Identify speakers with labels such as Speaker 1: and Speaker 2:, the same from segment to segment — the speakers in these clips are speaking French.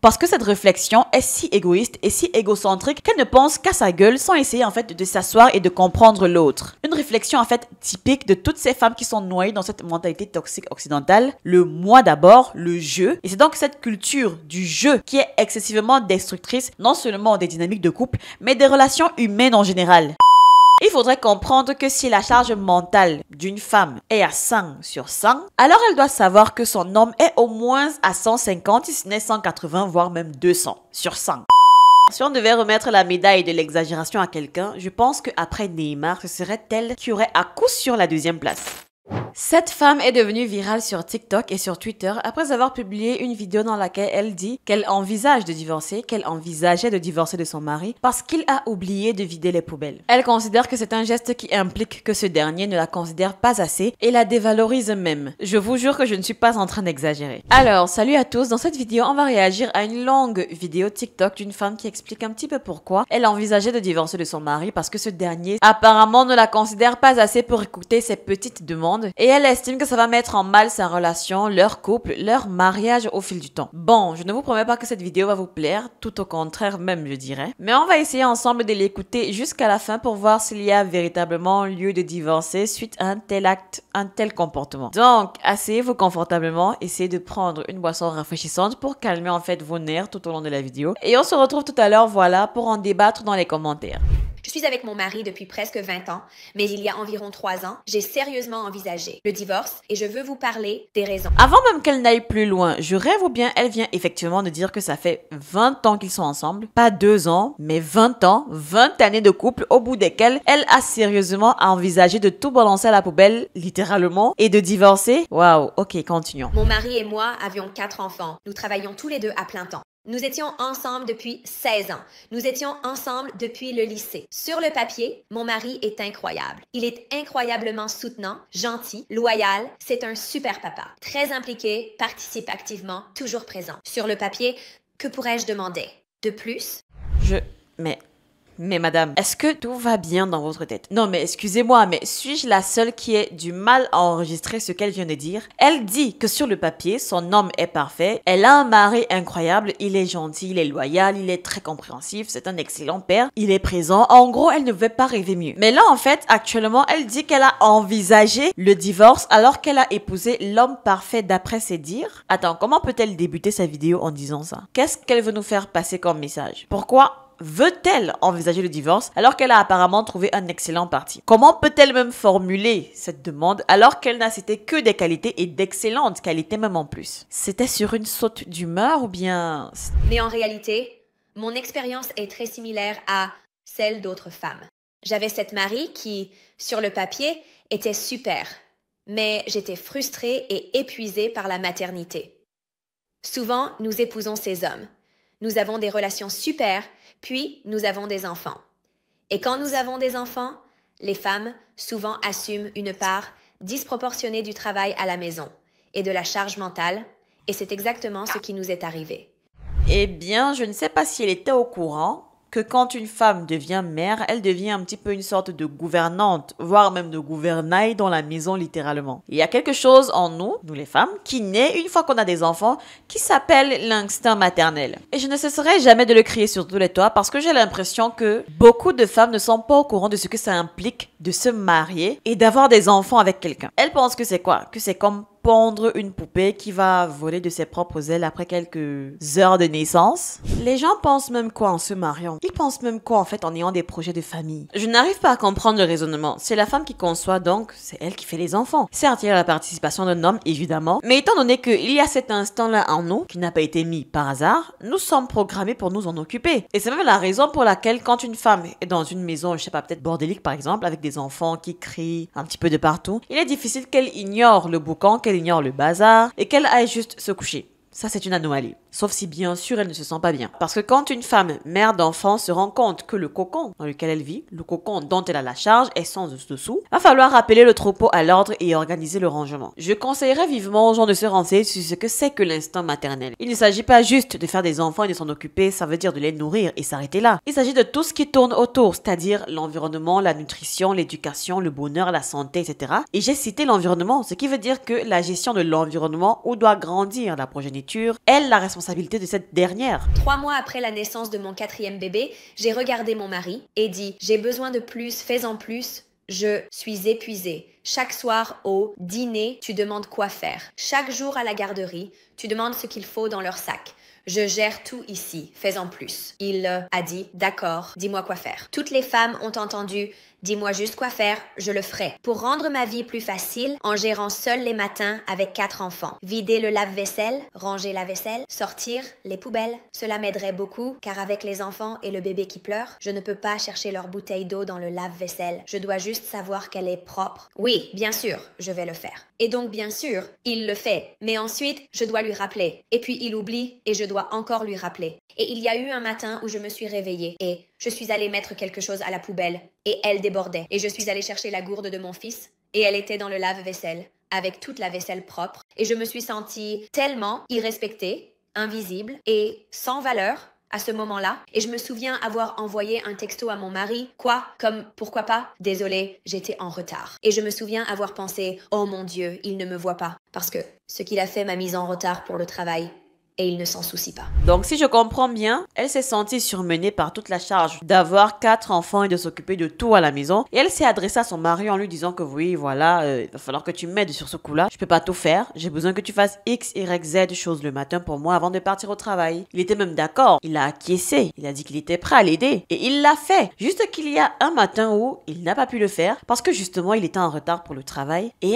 Speaker 1: Parce que cette réflexion est si égoïste et si égocentrique qu'elle ne pense qu'à sa gueule sans essayer en fait de s'asseoir et de comprendre l'autre. Une réflexion en fait typique de toutes ces femmes qui sont noyées dans cette mentalité toxique occidentale, le moi d'abord, le je. Et c'est donc cette culture du je qui est excessivement destructrice non seulement des dynamiques de couple, mais des relations humaines en général. Il faudrait comprendre que si la charge mentale d'une femme est à 100 sur 100, alors elle doit savoir que son homme est au moins à 150, si ce n'est 180, voire même 200 sur 100. Si on devait remettre la médaille de l'exagération à quelqu'un, je pense qu'après Neymar, ce serait elle qui aurait à coup sûr la deuxième place. Cette femme est devenue virale sur TikTok et sur Twitter après avoir publié une vidéo dans laquelle elle dit qu'elle envisage de divorcer, qu'elle envisageait de divorcer de son mari parce qu'il a oublié de vider les poubelles. Elle considère que c'est un geste qui implique que ce dernier ne la considère pas assez et la dévalorise même. Je vous jure que je ne suis pas en train d'exagérer. Alors, salut à tous, dans cette vidéo, on va réagir à une longue vidéo TikTok d'une femme qui explique un petit peu pourquoi elle envisageait de divorcer de son mari parce que ce dernier apparemment ne la considère pas assez pour écouter ses petites demandes. Et elle estime que ça va mettre en mal sa relation, leur couple, leur mariage au fil du temps. Bon, je ne vous promets pas que cette vidéo va vous plaire, tout au contraire même je dirais. Mais on va essayer ensemble de l'écouter jusqu'à la fin pour voir s'il y a véritablement lieu de divorcer suite à un tel acte, un tel comportement. Donc, asseyez-vous confortablement, essayez de prendre une boisson rafraîchissante pour calmer en fait vos nerfs tout au long de la vidéo. Et on se retrouve tout à l'heure, voilà, pour en débattre dans les commentaires.
Speaker 2: Je suis avec mon mari depuis presque 20 ans, mais il y a environ 3 ans, j'ai sérieusement envisagé le divorce et je veux vous parler des raisons.
Speaker 1: Avant même qu'elle n'aille plus loin, je rêve ou bien elle vient effectivement de dire que ça fait 20 ans qu'ils sont ensemble, pas 2 ans, mais 20 ans, 20 années de couple au bout desquelles elle a sérieusement envisagé de tout balancer à la poubelle, littéralement, et de divorcer. Waouh, ok, continuons.
Speaker 2: Mon mari et moi avions 4 enfants. Nous travaillions tous les deux à plein temps. Nous étions ensemble depuis 16 ans. Nous étions ensemble depuis le lycée. Sur le papier, mon mari est incroyable. Il est incroyablement soutenant, gentil, loyal. C'est un super papa. Très impliqué, participe activement, toujours présent. Sur le papier, que pourrais-je demander? De plus?
Speaker 1: Mais madame, est-ce que tout va bien dans votre tête? Non mais excusez-moi, mais suis-je la seule qui ait du mal à enregistrer ce qu'elle vient de dire? Elle dit que sur le papier, son homme est parfait, elle a un mari incroyable, il est gentil, il est loyal, il est très compréhensif, c'est un excellent père, il est présent, en gros elle ne veut pas rêver mieux. Mais là en fait, actuellement, elle dit qu'elle a envisagé le divorce alors qu'elle a épousé l'homme parfait d'après ses dires. Attends, comment peut-elle débuter sa vidéo en disant ça? Qu'est-ce qu'elle veut nous faire passer comme message? Pourquoi veut-elle envisager le divorce alors qu'elle a apparemment trouvé un excellent parti? Comment peut-elle même formuler cette demande alors qu'elle n'a cité que des qualités et d'excellentes qualités même en plus? C'était sur une saute d'humeur ou bien...
Speaker 2: Mais en réalité, mon expérience est très similaire à celle d'autres femmes. J'avais cette mari qui, sur le papier, était super, mais j'étais frustrée et épuisée par la maternité. Souvent, nous épousons ces hommes. Nous avons des relations super, puis nous avons des enfants. Et quand nous avons des enfants, les femmes souvent assument une part disproportionnée du travail à la maison et de la charge mentale, et c'est exactement ce qui nous est arrivé.
Speaker 1: Eh bien, je ne sais pas si elle était au courant que quand une femme devient mère, elle devient un petit peu une sorte de gouvernante, voire même de gouvernail dans la maison littéralement. Il y a quelque chose en nous, nous les femmes, qui naît une fois qu'on a des enfants, qui s'appelle l'instinct maternel. Et je ne cesserai jamais de le crier sur tous les toits parce que j'ai l'impression que beaucoup de femmes ne sont pas au courant de ce que ça implique de se marier et d'avoir des enfants avec quelqu'un. Elles pensent que c'est quoi? Que c'est comme pondre une poupée qui va voler de ses propres ailes après quelques heures de naissance. Les gens pensent même quoi en se mariant? Ils pensent même quoi en fait en ayant des projets de famille? Je n'arrive pas à comprendre le raisonnement. C'est la femme qui conçoit, donc c'est elle qui fait les enfants. Certes, il y a la participation d'un homme, évidemment, mais étant donné qu'il y a cet instinct-là en nous, qui n'a pas été mis par hasard, nous sommes programmés pour nous en occuper. Et c'est même la raison pour laquelle quand une femme est dans une maison, je sais pas, peut-être bordélique par exemple, avec des enfants qui crient un petit peu de partout, il est difficile qu'elle ignore le boucan, qu'elle ignore le bazar et qu'elle aille juste se coucher. Ça, c'est une anomalie. Sauf si, bien sûr, elle ne se sent pas bien. Parce que quand une femme, mère d'enfant, se rend compte que le cocon dans lequel elle vit, le cocon dont elle a la charge, est sans dessous, va falloir rappeler le troupeau à l'ordre et organiser le rangement. Je conseillerais vivement aux gens de se renseigner sur ce que c'est que l'instinct maternel. Il ne s'agit pas juste de faire des enfants et de s'en occuper, ça veut dire de les nourrir et s'arrêter là. Il s'agit de tout ce qui tourne autour, c'est-à-dire l'environnement, la nutrition, l'éducation, le bonheur, la santé, etc. Et j'ai cité l'environnement, ce qui veut dire que la gestion de l'environnement où doit grandir la progéniture nourriture, elle la responsabilité de cette dernière.
Speaker 2: 3 mois après la naissance de mon 4e bébé, j'ai regardé mon mari et dit « J'ai besoin de plus, fais-en plus. Je suis épuisée. Chaque soir au dîner, tu demandes quoi faire. Chaque jour à la garderie, tu demandes ce qu'il faut dans leur sac. Je gère tout ici, fais-en plus. » Il a dit « D'accord, dis-moi quoi faire. » Toutes les femmes ont entendu « Dis-moi juste quoi faire, je le ferai. » Pour rendre ma vie plus facile, en gérant seule les matins avec 4 enfants. Vider le lave-vaisselle, ranger la vaisselle, sortir les poubelles. Cela m'aiderait beaucoup car avec les enfants et le bébé qui pleure, je ne peux pas chercher leur bouteille d'eau dans le lave-vaisselle. Je dois juste savoir qu'elle est propre. Oui, bien sûr, je vais le faire. Et donc bien sûr, il le fait. Mais ensuite, je dois lui rappeler. Et puis il oublie et je dois encore lui rappeler. Et il y a eu un matin où je me suis réveillée et je suis allée mettre quelque chose à la poubelle et elle débordait. Et je suis allée chercher la gourde de mon fils et elle était dans le lave-vaisselle avec toute la vaisselle propre. Et je me suis sentie tellement irrespectée, invisible et sans valeur à ce moment-là. Et je me souviens avoir envoyé un texto à mon mari. Quoi? Comme pourquoi pas? Désolée, j'étais en retard. Et je me souviens avoir pensé, oh mon Dieu, il ne me voit pas. Parce que ce qu'il a fait m'a mise en retard pour le travail. Et il ne s'en soucie pas.
Speaker 1: Donc si je comprends bien, elle s'est sentie surmenée par toute la charge d'avoir 4 enfants et de s'occuper de tout à la maison. Et elle s'est adressée à son mari en lui disant que oui, voilà, il va falloir que tu m'aides sur ce coup-là. Je peux pas tout faire. J'ai besoin que tu fasses X, Y, Z choses le matin pour moi avant de partir au travail. Il était même d'accord. Il a acquiescé. Il a dit qu'il était prêt à l'aider. Et il l'a fait. Juste qu'il y a un matin où il n'a pas pu le faire parce que justement il était en retard pour le travail. Et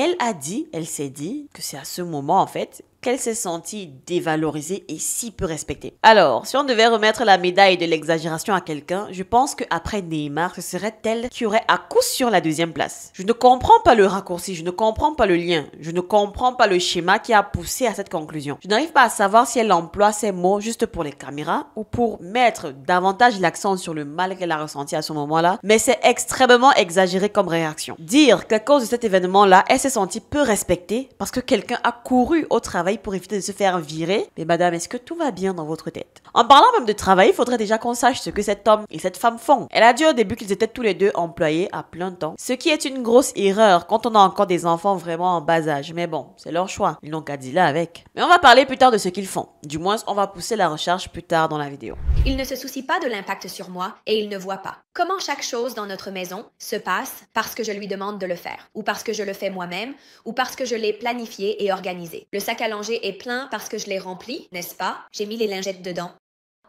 Speaker 1: elle s'est dit que c'est à ce moment en fait qu'elle s'est sentie dévalorisée et si peu respectée. Alors, si on devait remettre la médaille de l'exagération à quelqu'un, je pense qu'après Neymar, ce serait elle qui aurait à coup sûr la 2e place. Je ne comprends pas le raccourci, je ne comprends pas le lien, je ne comprends pas le schéma qui a poussé à cette conclusion. Je n'arrive pas à savoir si elle emploie ces mots juste pour les caméras ou pour mettre davantage l'accent sur le mal qu'elle a ressenti à ce moment-là, mais c'est extrêmement exagéré comme réaction. Dire qu'à cause de cet événement-là, elle s'est sentie peu respectée parce que quelqu'un a couru au travail pour éviter de se faire virer. Mais madame, est-ce que tout va bien dans votre tête? En parlant même de travail, il faudrait déjà qu'on sache ce que cet homme et cette femme font. Elle a dit au début qu'ils étaient tous les deux employés à plein temps, ce qui est une grosse erreur quand on a encore des enfants vraiment en bas âge. Mais bon, c'est leur choix. Ils n'ont qu'à dealer avec. Mais on va parler plus tard de ce qu'ils font. Du moins, on va pousser la recherche plus tard dans la vidéo.
Speaker 2: Il ne se soucie pas de l'impact sur moi et il ne voit pas comment chaque chose dans notre maison se passe parce que je lui demande de le faire, ou parce que je le fais moi-même, ou parce que je l'ai planifié et organisé. Le sac à langer est plein parce que je l'ai rempli, n'est-ce pas? J'ai mis les lingettes dedans.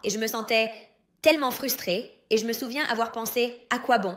Speaker 2: Et je me sentais tellement frustrée et je me souviens avoir pensé « à quoi bon?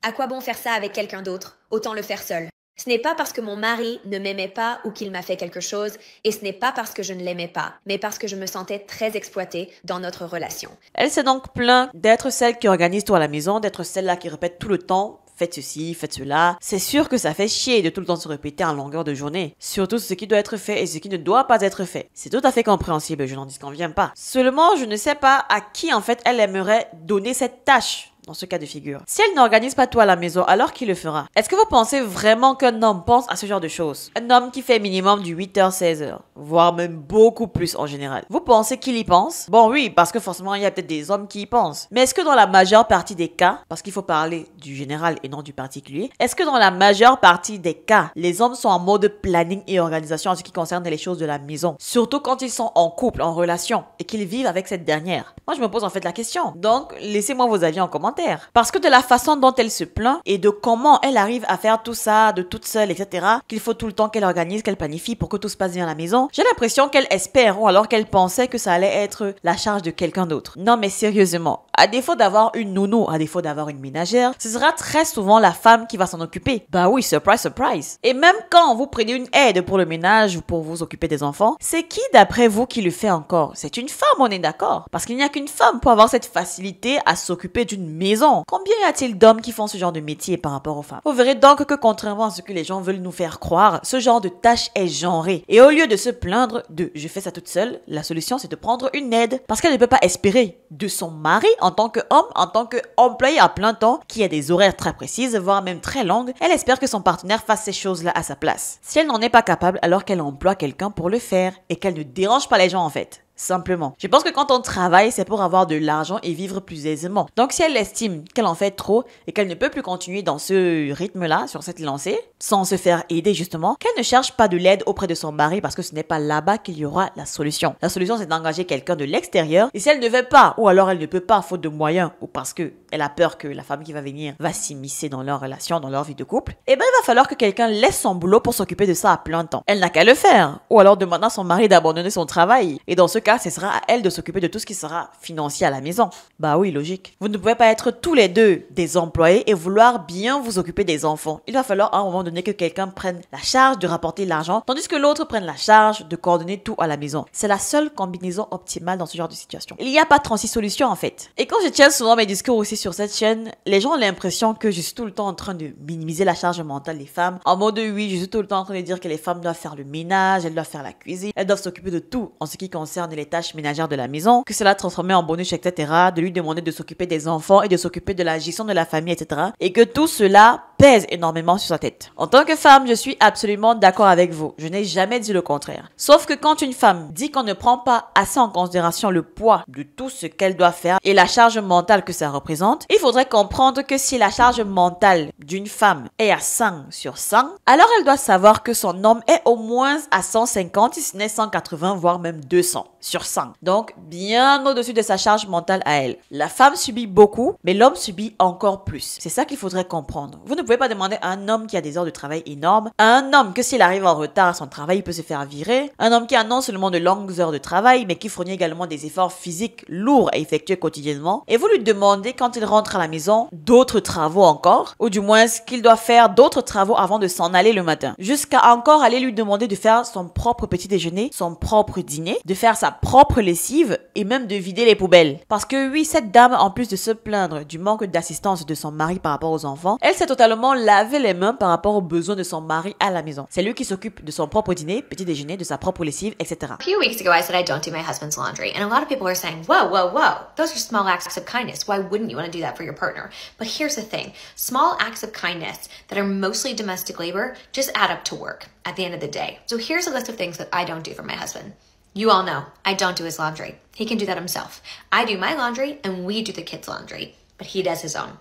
Speaker 2: À quoi bon faire ça avec quelqu'un d'autre? Autant le faire seul. » Ce n'est pas parce que mon mari ne m'aimait pas ou qu'il m'a fait quelque chose, et ce n'est pas parce que je ne l'aimais pas, mais parce que je me sentais très exploitée dans notre relation.
Speaker 1: Elle s'est donc plainte d'être celle qui organise tout à la maison, d'être celle-là qui répète tout le temps « faites ceci, faites cela ». C'est sûr que ça fait chier de tout le temps se répéter en longueur de journée. Surtout ce qui doit être fait et ce qui ne doit pas être fait. C'est tout à fait compréhensible, je n'en disconviens pas. Seulement, je ne sais pas à qui en fait elle aimerait donner cette tâche. Dans ce cas de figure. Si elle n'organise pas tout à la maison, alors qui le fera? Est-ce que vous pensez vraiment qu'un homme pense à ce genre de choses? Un homme qui fait minimum du 8h, 16h, voire même beaucoup plus en général. Vous pensez qu'il y pense? Bon oui, parce que forcément il y a peut-être des hommes qui y pensent. Mais est-ce que dans la majeure partie des cas, parce qu'il faut parler du général et non du particulier, est-ce que dans la majeure partie des cas, les hommes sont en mode planning et organisation en ce qui concerne les choses de la maison? Surtout quand ils sont en couple, en relation, et qu'ils vivent avec cette dernière. Moi je me pose en fait la question. Donc laissez-moi vos avis en commentaire. Parce que de la façon dont elle se plaint et de comment elle arrive à faire tout ça de toute seule, etc., qu'il faut tout le temps qu'elle organise, qu'elle planifie pour que tout se passe bien à la maison, j'ai l'impression qu'elle espère ou alors qu'elle pensait que ça allait être la charge de quelqu'un d'autre. Non mais sérieusement, à défaut d'avoir une nounou, à défaut d'avoir une ménagère, ce sera très souvent la femme qui va s'en occuper. Bah oui, surprise, surprise. Et même quand vous prenez une aide pour le ménage ou pour vous occuper des enfants, c'est qui d'après vous qui le fait encore? C'est une femme, on est d'accord. Parce qu'il n'y a qu'une femme pour avoir cette facilité à s'occuper d'une maison. Combien y a-t-il d'hommes qui font ce genre de métier par rapport aux femmes? Vous verrez donc que contrairement à ce que les gens veulent nous faire croire, ce genre de tâche est genré. Et au lieu de se plaindre de « je fais ça toute seule », la solution c'est de prendre une aide. Parce qu'elle ne peut pas espérer de son mari en tant qu'homme, en tant qu'employé à plein temps, qui a des horaires très précises, voire même très longues. Elle espère que son partenaire fasse ces choses-là à sa place. Si elle n'en est pas capable, alors qu'elle emploie quelqu'un pour le faire et qu'elle ne dérange pas les gens en fait. simplement. Je pense que quand on travaille, c'est pour avoir de l'argent et vivre plus aisément. Donc si elle estime qu'elle en fait trop et qu'elle ne peut plus continuer dans ce rythme-là, sur cette lancée, sans se faire aider justement, qu'elle ne cherche pas de l'aide auprès de son mari parce que ce n'est pas là-bas qu'il y aura la solution. La solution, c'est d'engager quelqu'un de l'extérieur. Et si elle ne veut pas, ou alors elle ne peut pas, faute de moyens, ou parce que elle a peur que la femme qui va venir va s'immiscer dans leur relation, dans leur vie de couple, eh ben il va falloir que quelqu'un laisse son boulot pour s'occuper de ça à plein temps. Elle n'a qu'à le faire. Ou alors demander à son mari d'abandonner son travail. Et dans ce cas, ce sera à elle de s'occuper de tout ce qui sera financier à la maison. Bah oui, logique. Vous ne pouvez pas être tous les deux des employés et vouloir bien vous occuper des enfants. Il va falloir à un moment donné que quelqu'un prenne la charge de rapporter l'argent, tandis que l'autre prenne la charge de coordonner tout à la maison. C'est la seule combinaison optimale dans ce genre de situation. Il n'y a pas 36 solutions en fait. Et quand je tiens souvent mes discours aussi sur cette chaîne, les gens ont l'impression que je suis tout le temps en train de minimiser la charge mentale des femmes. En mode oui, je suis tout le temps en train de dire que les femmes doivent faire le ménage, elles doivent faire la cuisine, elles doivent s'occuper de tout en ce qui concerne les tâches ménagères de la maison, que cela transformé en bonus, etc., de lui demander de s'occuper des enfants et de s'occuper de la gestion de la famille, etc. Et que tout cela pèse énormément sur sa tête. En tant que femme, je suis absolument d'accord avec vous. Je n'ai jamais dit le contraire. Sauf que quand une femme dit qu'on ne prend pas assez en considération le poids de tout ce qu'elle doit faire et la charge mentale que ça représente, il faudrait comprendre que si la charge mentale d'une femme est à 100 sur 100, alors elle doit savoir que son homme est au moins à 150, si ce n'est 180, voire même 200 sur 100. Donc, bien au-dessus de sa charge mentale à elle. La femme subit beaucoup, mais l'homme subit encore plus. C'est ça qu'il faudrait comprendre. Vous ne pouvez pas demander à un homme qui a des heures de travail énormes, à un homme que s'il arrive en retard à son travail, il peut se faire virer, un homme qui a non seulement de longues heures de travail, mais qui fournit également des efforts physiques lourds à effectuer quotidiennement, et vous lui demandez quand il rentre à la maison d'autres travaux encore, ou du moins qu'il doit faire d'autres travaux avant de s'en aller le matin, jusqu'à encore aller lui demander de faire son propre petit déjeuner, son propre dîner, de faire sa propre lessive et même de vider les poubelles. Parce que oui, cette dame, en plus de se plaindre du manque d'assistance de son mari par rapport aux enfants, elle s'est totalement lavé les mains par rapport aux besoins de son mari à la maison. C'est lui qui s'occupe de son propre dîner, petit déjeuner, de sa propre lessive, etc.
Speaker 2: A few weeks ago, I said I don't do my husband's laundry, and a lot of people are saying, whoa, whoa, whoa, those are small acts of kindness. Why wouldn't you want to do that for your partner? But here's the thing. Small acts of kindness that are mostly domestic labor just add up to work at the end of the day. So here's a list of things that I don't do for my husband. You all know, I don't do his laundry. He can do that himself. I do my laundry, and we do the kids' laundry. But he does his own.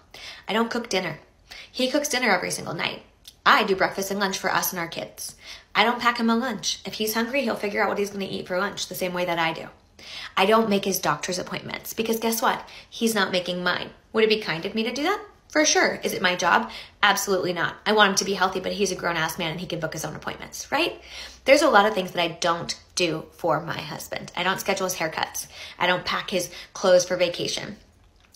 Speaker 2: I don't cook dinner. He cooks dinner every single night. I do breakfast and lunch for us and our kids. I don't pack him a lunch. If he's hungry, he'll figure out what he's going to eat for lunch the same way that I do. I don't make his doctor's appointments because guess what? He's not making mine. Would it be kind of me to do that? For sure. Is it my job? Absolutely not. I want him to be healthy, but he's a grown-ass man and he can book his own appointments, right? There's a lot of things that I don't do for my husband. I don't schedule his haircuts. I don't pack his clothes for vacation.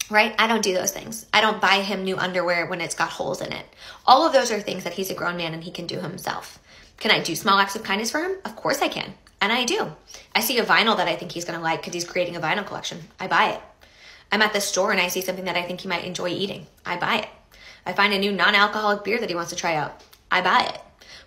Speaker 2: Right? I don't do those things. I don't buy him new underwear when it's got holes in it. All of those are things that he's a grown man and he can do himself. Can I do small acts of kindness for him? Of course I can. And I do. I see a vinyl that I think he's going to like because he's creating a vinyl collection. I buy it. I'm at the store and I see something that I think he might enjoy eating. I buy it. I find a new non-alcoholic beer that he wants to try out. I buy it.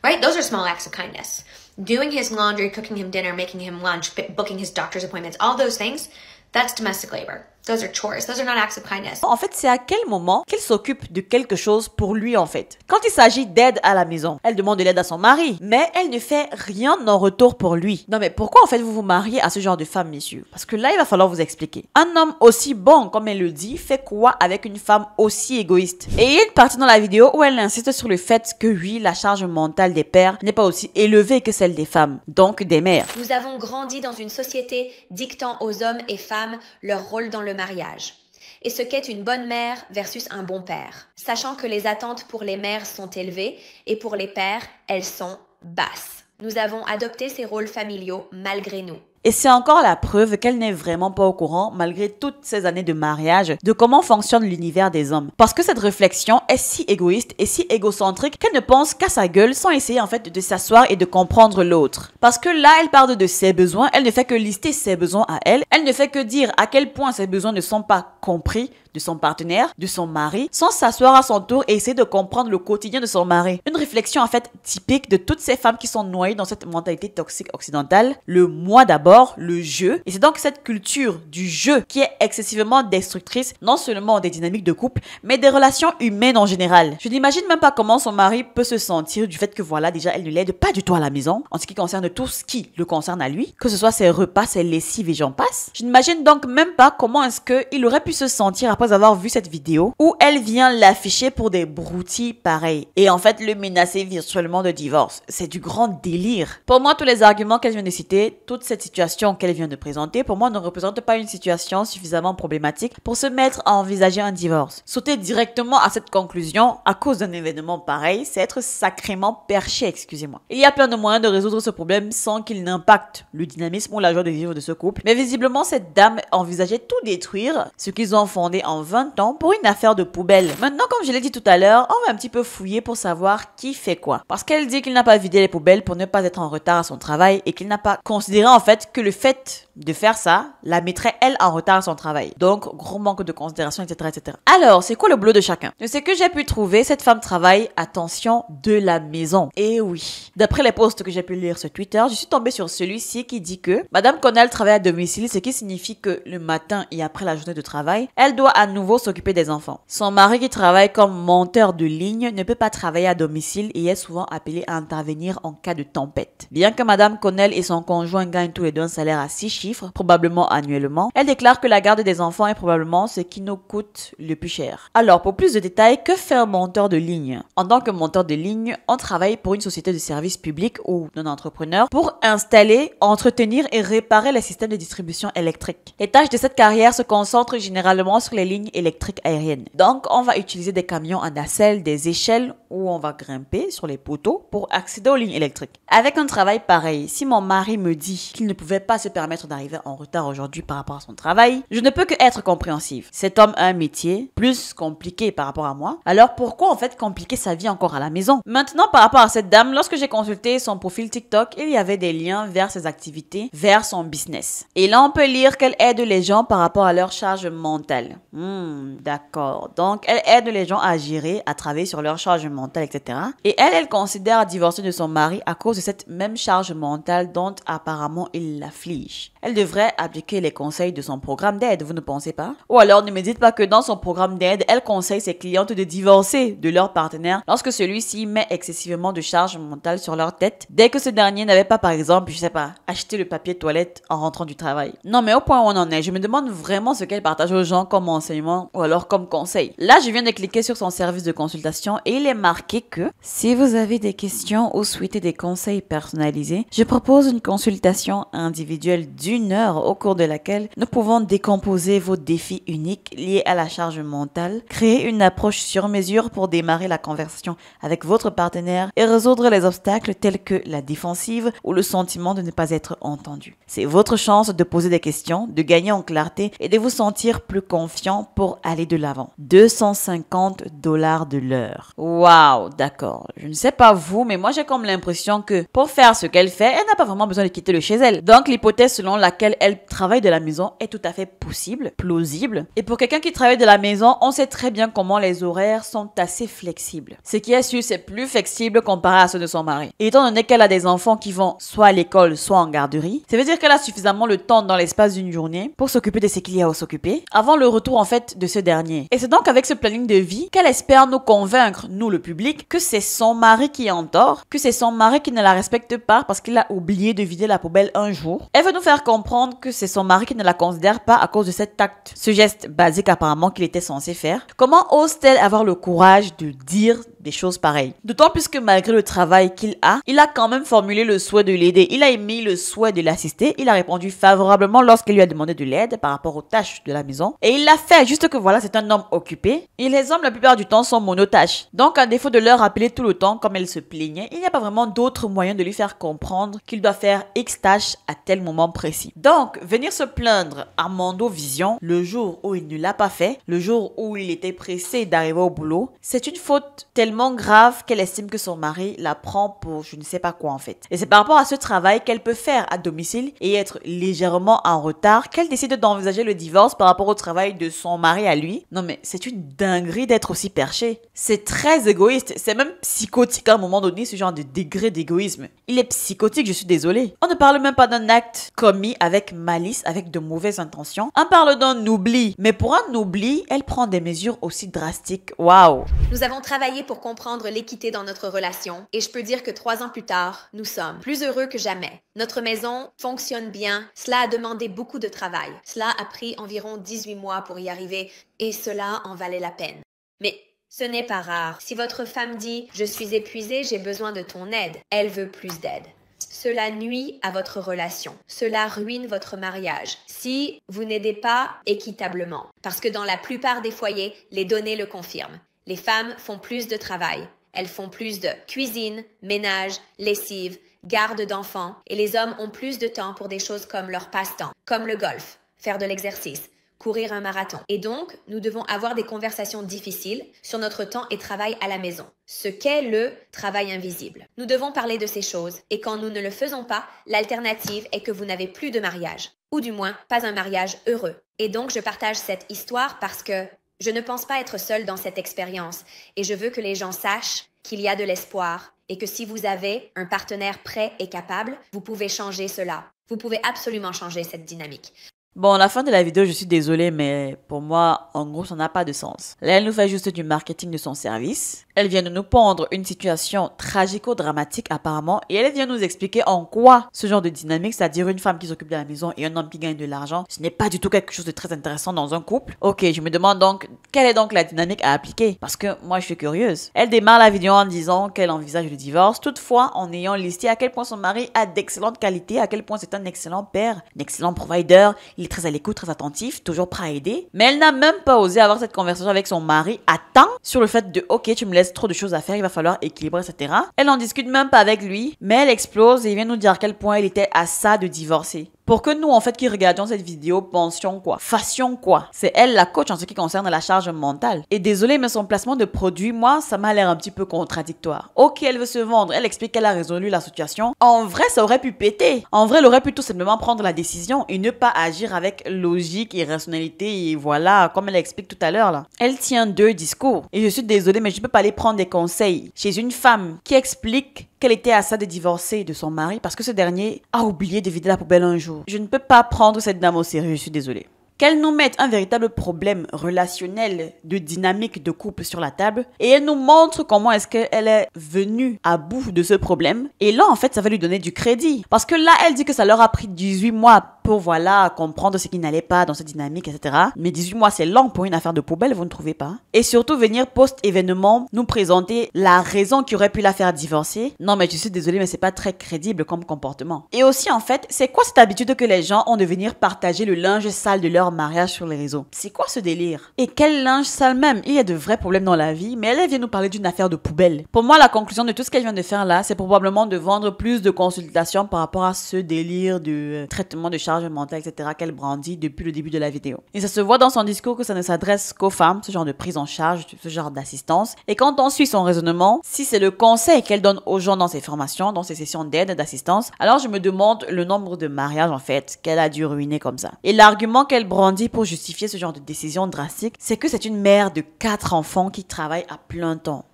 Speaker 2: Right? Those are small acts of kindness. Doing his laundry, cooking him dinner, making him lunch, booking his doctor's appointments, all those things, that's domestic labor. Those are chores. Those are not acts of kindness.
Speaker 1: En fait, c'est à quel moment qu'il s'occupe de quelque chose pour lui, en fait. Quand il s'agit d'aide à la maison, elle demande de l'aide à son mari, mais elle ne fait rien en retour pour lui. Non, mais pourquoi, en fait, vous vous mariez à ce genre de femme, messieurs? Parce que là, il va falloir vous expliquer. Un homme aussi bon, comme elle le dit, fait quoi avec une femme aussi égoïste? Et il y a une partie dans la vidéo où elle insiste sur le fait que oui, la charge mentale des pères n'est pas aussi élevée que celle des femmes, donc des mères.
Speaker 2: Nous avons grandi dans une société dictant aux hommes et femmes leur rôle dans le mariage et ce qu'est une bonne mère versus un bon père, sachant que les attentes pour les mères sont élevées et pour les pères, elles sont basses. Nous avons adopté ces rôles familiaux malgré nous.
Speaker 1: Et c'est encore la preuve qu'elle n'est vraiment pas au courant, malgré toutes ces années de mariage, de comment fonctionne l'univers des hommes. Parce que cette réflexion est si égoïste et si égocentrique qu'elle ne pense qu'à sa gueule sans essayer en fait de s'asseoir et de comprendre l'autre. Parce que là, elle parle de ses besoins, elle ne fait que lister ses besoins à elle, elle ne fait que dire à quel point ses besoins ne sont pas compris de son partenaire, de son mari, sans s'asseoir à son tour et essayer de comprendre le quotidien de son mari. Une réflexion en fait typique de toutes ces femmes qui sont noyées dans cette mentalité toxique occidentale. Le moi d'abord d'abord le jeu. Et c'est donc cette culture du jeu qui est excessivement destructrice, non seulement des dynamiques de couple, mais des relations humaines en général. Je n'imagine même pas comment son mari peut se sentir du fait que voilà, déjà, elle ne l'aide pas du tout à la maison, en ce qui concerne tout ce qui le concerne à lui, que ce soit ses repas, ses lessives et j'en passe. Je n'imagine donc même pas comment est-ce qu'il aurait pu se sentir après avoir vu cette vidéo où elle vient l'afficher pour des broutilles pareils et en fait le menacer virtuellement de divorce. C'est du grand délire. Pour moi, tous les arguments qu'elle vient de citer, toute cette situation qu'elle vient de présenter, pour moi ne représente pas une situation suffisamment problématique pour se mettre à envisager un divorce. Sauter directement à cette conclusion à cause d'un événement pareil, c'est être sacrément perché, excusez-moi. Il y a plein de moyens de résoudre ce problème sans qu'il n'impacte le dynamisme ou la joie de vivre de ce couple, mais visiblement cette dame envisageait tout détruire, ce qu'ils ont fondé en 20 ans pour une affaire de poubelle. Maintenant, comme je l'ai dit tout à l'heure, on va un petit peu fouiller pour savoir qui fait quoi. Parce qu'elle dit qu'il n'a pas vidé les poubelles pour ne pas être en retard à son travail et qu'il n'a pas considéré en fait que le fait de faire ça la mettrait elle en retard à son travail. Donc, gros manque de considération, etc., etc. Alors, c'est quoi le boulot de chacun? De ce que j'ai pu trouver, cette femme travaille, attention, de la maison. Et oui. D'après les posts que j'ai pu lire sur Twitter, je suis tombée sur celui-ci qui dit que Madame Connell travaille à domicile, ce qui signifie que le matin et après la journée de travail, elle doit à nouveau s'occuper des enfants. Son mari qui travaille comme monteur de ligne ne peut pas travailler à domicile et est souvent appelé à intervenir en cas de tempête. Bien que Madame Connell et son conjoint gagnent tous les deux un salaire à 6 chiffres, probablement annuellement, elle déclare que la garde des enfants est probablement ce qui nous coûte le plus cher. Alors, pour plus de détails, que fait un monteur de ligne? En tant que monteur de ligne, on travaille pour une société de services publics ou d'un entrepreneur pour installer, entretenir et réparer les systèmes de distribution électrique. Les tâches de cette carrière se concentrent généralement sur les lignes électriques aériennes. Donc, on va utiliser des camions à nacelle, des échelles où on va grimper sur les poteaux pour accéder aux lignes électriques. Avec un travail pareil, si mon mari me dit qu'il ne pouvait pas se permettre d'arriver en retard aujourd'hui par rapport à son travail, je ne peux que être compréhensive. Cet homme a un métier plus compliqué par rapport à moi. Alors pourquoi en fait compliquer sa vie encore à la maison? Maintenant, par rapport à cette dame, lorsque j'ai consulté son profil TikTok, il y avait des liens vers ses activités, vers son business. Et là, on peut lire qu'elle aide les gens par rapport à leur charge mentale. D'accord. Donc, elle aide les gens à gérer, à travailler sur leur charge mentale, etc. Et elle considère divorcer de son mari à cause de cette même charge mentale dont apparemment il l'afflige. Elle devrait appliquer les conseils de son programme d'aide, vous ne pensez pas? Ou alors ne me dites pas que dans son programme d'aide, elle conseille ses clientes de divorcer de leur partenaire lorsque celui-ci met excessivement de charge mentale sur leur tête dès que ce dernier n'avait pas, par exemple, je sais pas, acheté le papier de toilette en rentrant du travail. Non, mais au point où on en est, je me demande vraiment ce qu'elle partage aux gens comme enseignement ou alors comme conseil. Là, je viens de cliquer sur son service de consultation et il est marqué que si vous avez des questions ou souhaitez des conseils personnalisés, je propose une consultation individuelle d'1 heure au cours de laquelle nous pouvons décomposer vos défis uniques liés à la charge mentale, créer une approche sur mesure pour démarrer la conversation avec votre partenaire et résoudre les obstacles tels que la défensive ou le sentiment de ne pas être entendu. C'est votre chance de poser des questions, de gagner en clarté et de vous sentir plus confiant pour aller de l'avant. $250 de l'heure. Waouh, d'accord. Je ne sais pas vous, mais moi j'ai comme l'impression que pour faire ce qu'elle fait, elle n'a pas vraiment besoin de quitter le chez elle. Donc l'hypothèse selon laquelle elle travaille de la maison est tout à fait possible, plausible. Et pour quelqu'un qui travaille de la maison, on sait très bien comment les horaires sont assez flexibles. Ce qui est sûr, c'est plus flexible comparé à ceux de son mari. Et étant donné qu'elle a des enfants qui vont soit à l'école, soit en garderie, ça veut dire qu'elle a suffisamment le temps dans l'espace d'une journée pour s'occuper de ce qu'il y a à s'occuper avant le retour en fait de ce dernier. Et c'est donc avec ce planning de vie qu'elle espère nous convaincre, nous le public, que c'est son mari qui est en tort, que c'est son mari qui ne la respecte pas parce qu'il a oublié de vider la poubelle un jour. Elle veut nous faire comprendre que c'est son mari qui ne la considère pas à cause de cet acte, ce geste basique apparemment qu'il était censé faire. Comment ose-t-elle avoir le courage de dire des choses pareilles? D'autant plus que malgré le travail qu'il a, il a quand même formulé le souhait de l'aider. Il a émis le souhait de l'assister. Il a répondu favorablement lorsqu'elle lui a demandé de l'aide par rapport aux tâches de la maison. Et il l'a fait, juste que voilà, c'est un homme occupé. Et les hommes, la plupart du temps, sont monotâches. Donc, à défaut de leur rappeler tout le temps comme elle se plaignait, il n'y a pas vraiment d'autre moyen de lui faire comprendre qu'il doit faire X tâches à tel moment précis. Donc, venir se plaindre à Mondo Vision le jour où il ne l'a pas fait, le jour où il était pressé d'arriver au boulot, c'est une faute tellement tellement grave qu'elle estime que son mari la prend pour je ne sais pas quoi en fait. Et c'est par rapport à ce travail qu'elle peut faire à domicile et être légèrement en retard qu'elle décide d'envisager le divorce par rapport au travail de son mari à lui. Non mais c'est une dinguerie d'être aussi perché. C'est très égoïste, c'est même psychotique à un moment donné ce genre de degré d'égoïsme. Il est psychotique, je suis désolée. On ne parle même pas d'un acte commis avec malice, avec de mauvaises intentions. On parle d'un oubli. Mais pour un oubli, elle prend des mesures aussi drastiques. Waouh!
Speaker 2: Nous avons travaillé pour comprendre l'équité dans notre relation et je peux dire que 3 ans plus tard, nous sommes plus heureux que jamais. Notre maison fonctionne bien. Cela a demandé beaucoup de travail. Cela a pris environ 18 mois pour y arriver et cela en valait la peine. Mais ce n'est pas rare. Si votre femme dit « Je suis épuisée, j'ai besoin de ton aide », elle veut plus d'aide. Cela nuit à votre relation. Cela ruine votre mariage si vous n'aidez pas équitablement. Parce que dans la plupart des foyers, les données le confirment. Les femmes font plus de travail. Elles font plus de cuisine, ménage, lessive, garde d'enfants. Et les hommes ont plus de temps pour des choses comme leur passe-temps, comme le golf, faire de l'exercice, courir un marathon. Et donc, nous devons avoir des conversations difficiles sur notre temps et travail à la maison. Ce qu'est le travail invisible. Nous devons parler de ces choses. Et quand nous ne le faisons pas, l'alternative est que vous n'avez plus de mariage. Ou du moins, pas un mariage heureux. Et donc, je partage cette histoire parce que je ne pense pas être seule dans cette expérience. Et je veux que les gens sachent qu'il y a de l'espoir. Et que si vous avez un partenaire prêt et capable, vous pouvez changer cela. Vous pouvez absolument changer cette dynamique.
Speaker 1: Bon, la fin de la vidéo, je suis désolée, mais pour moi, en gros, ça n'a pas de sens. Là, elle nous fait juste du marketing de son service. Elle vient de nous pondre une situation tragico-dramatique apparemment et elle vient nous expliquer en quoi ce genre de dynamique, c'est-à-dire une femme qui s'occupe de la maison et un homme qui gagne de l'argent, ce n'est pas du tout quelque chose de très intéressant dans un couple. Ok, je me demande donc, quelle est donc la dynamique à appliquer? Parce que moi, je suis curieuse. Elle démarre la vidéo en disant qu'elle envisage le divorce, toutefois, en ayant listé à quel point son mari a d'excellentes qualités, à quel point c'est un excellent père, un excellent provider, il est très à l'écoute, très attentif, toujours prêt à aider. Mais elle n'a même pas osé avoir cette conversation avec son mari à temps sur le fait de « Ok, tu me laisses trop de choses à faire, il va falloir équilibrer, etc. » Elle n'en discute même pas avec lui, mais elle explose et il vient nous dire à quel point il était à ça de divorcer. Pour que nous, en fait, qui regardions cette vidéo, pensions quoi? Fassions quoi? C'est elle la coach en ce qui concerne la charge mentale. Et désolé, mais son placement de produit, moi, ça m'a l'air un petit peu contradictoire. Ok, elle veut se vendre, elle explique qu'elle a résolu la situation. En vrai, ça aurait pu péter. En vrai, elle aurait pu tout simplement prendre la décision et ne pas agir avec logique et rationalité et voilà, comme elle explique tout à l'heure là. Elle tient 2 discours. Et je suis désolée, mais je ne peux pas aller prendre des conseils chez une femme qui explique qu'elle était à ça de divorcer de son mari parce que ce dernier a oublié de vider la poubelle un jour. Je ne peux pas prendre cette dame au sérieux, je suis désolée. Qu'elle nous mette un véritable problème relationnel de dynamique de couple sur la table et elle nous montre comment est-ce qu'elle est venue à bout de ce problème. Et là, en fait, ça va lui donner du crédit. Parce que là, elle dit que ça leur a pris 18 mois pour, voilà, comprendre ce qui n'allait pas dans cette dynamique, etc. Mais 18 mois, c'est long pour une affaire de poubelle, vous ne trouvez pas? Et surtout, venir post-événement nous présenter la raison qui aurait pu la faire divorcer. Non, mais je suis désolée, mais c'est pas très crédible comme comportement. Et aussi, en fait, c'est quoi cette habitude que les gens ont de venir partager le linge sale de leur mariage sur les réseaux? C'est quoi ce délire? Et quel linge sale même? Il y a de vrais problèmes dans la vie, mais elle vient nous parler d'une affaire de poubelle. Pour moi, la conclusion de tout ce qu'elle vient de faire là, c'est probablement de vendre plus de consultations par rapport à ce délire de traitement de charge mentale, etc. qu'elle brandit depuis le début de la vidéo. Et ça se voit dans son discours que ça ne s'adresse qu'aux femmes, ce genre de prise en charge, ce genre d'assistance. Et quand on suit son raisonnement, si c'est le conseil qu'elle donne aux gens dans ses formations, dans ses sessions d'aide, d'assistance, alors je me demande le nombre de mariages en fait qu'elle a dû ruiner comme ça. Et l'argument qu'elle brandit pour justifier ce genre de décision drastique, c'est que c'est une mère de 4 enfants qui travaille à plein temps.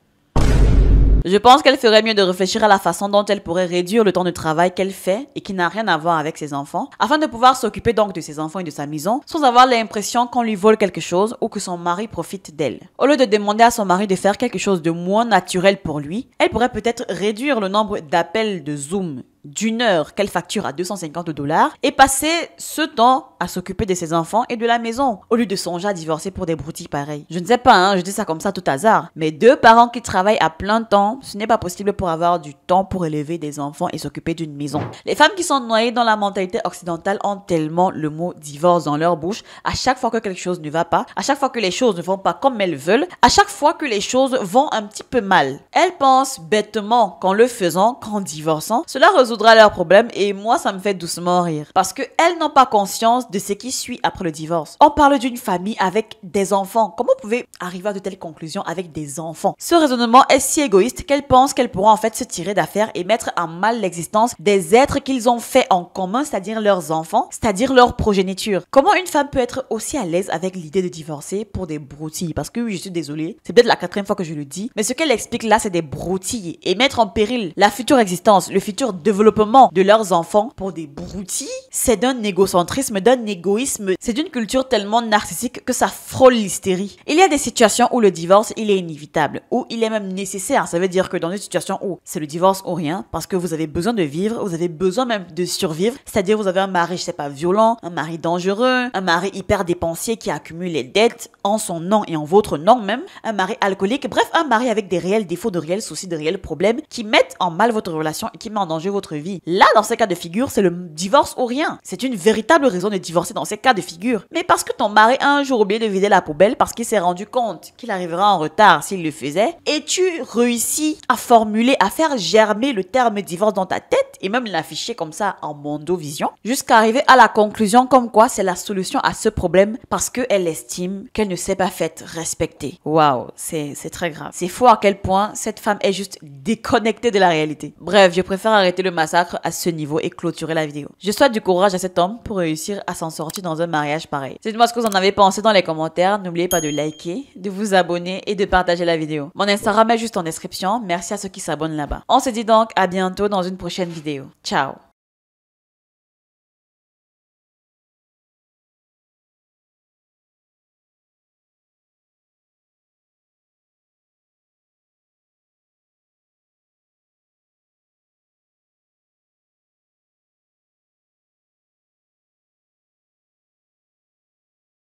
Speaker 1: Je pense qu'elle ferait mieux de réfléchir à la façon dont elle pourrait réduire le temps de travail qu'elle fait et qui n'a rien à voir avec ses enfants, afin de pouvoir s'occuper donc de ses enfants et de sa maison, sans avoir l'impression qu'on lui vole quelque chose ou que son mari profite d'elle. Au lieu de demander à son mari de faire quelque chose de moins naturel pour lui, elle pourrait peut-être réduire le nombre d'appels de Zoom d'1 heure qu'elle facture à $250 et passer ce temps à s'occuper de ses enfants et de la maison au lieu de songer à divorcer pour des broutilles pareilles. Je ne sais pas, hein, je dis ça comme ça tout hasard, mais 2 parents qui travaillent à plein temps, ce n'est pas possible pour avoir du temps pour élever des enfants et s'occuper d'une maison. Les femmes qui sont noyées dans la mentalité occidentale ont tellement le mot divorce dans leur bouche à chaque fois que quelque chose ne va pas, à chaque fois que les choses ne vont pas comme elles veulent, à chaque fois que les choses vont un petit peu mal. Elles pensent bêtement qu'en le faisant, qu'en divorçant, cela résout résoudra leurs problèmes et moi, ça me fait doucement rire. Parce qu'elles n'ont pas conscience de ce qui suit après le divorce. On parle d'une famille avec des enfants. Comment vous pouvez arriver à de telles conclusions avec des enfants? Ce raisonnement est si égoïste qu'elles pensent qu'elles pourront en fait se tirer d'affaire et mettre en mal l'existence des êtres qu'ils ont fait en commun, c'est-à-dire leurs enfants, c'est-à-dire leur progéniture. Comment une femme peut être aussi à l'aise avec l'idée de divorcer pour des broutilles? Parce que oui, je suis désolée, c'est peut-être la 4e fois que je le dis, mais ce qu'elle explique là, c'est des broutilles et mettre en péril la future existence, le futur développement de leurs enfants pour des broutilles, c'est d'un égocentrisme, d'un égoïsme, c'est d'une culture tellement narcissique que ça frôle l'hystérie. Il y a des situations où le divorce, il est inévitable, où il est même nécessaire. Ça veut dire que dans une situation où c'est le divorce ou rien, parce que vous avez besoin de vivre, vous avez besoin même de survivre, c'est-à-dire vous avez un mari, je sais pas, violent, un mari dangereux, un mari hyper dépensier qui accumule les dettes en son nom et en votre nom même, un mari alcoolique, bref, un mari avec des réels défauts, de réels soucis, de réels problèmes qui mettent en mal votre relation et qui met en danger votre vie. Là, dans ces cas de figure, c'est le divorce ou rien. C'est une véritable raison de divorcer dans ces cas de figure. Mais parce que ton mari a un jour oublié de vider la poubelle parce qu'il s'est rendu compte qu'il arrivera en retard s'il le faisait, et tu réussis à formuler, à faire germer le terme divorce dans ta tête et même l'afficher comme ça en mondovision, jusqu'à arriver à la conclusion comme quoi c'est la solution à ce problème parce qu'elle estime qu'elle ne s'est pas faite respecter. Waouh, c'est très grave. C'est fou à quel point cette femme est juste déconnectée de la réalité. Bref, je préfère arrêter le massacre à ce niveau et clôturer la vidéo. Je souhaite du courage à cet homme pour réussir à s'en sortir dans un mariage pareil. Dites-moi ce que vous en avez pensé dans les commentaires. N'oubliez pas de liker, de vous abonner et de partager la vidéo. Mon Instagram est juste en description. Merci à ceux qui s'abonnent là-bas. On se dit donc à bientôt dans une prochaine vidéo. Ciao!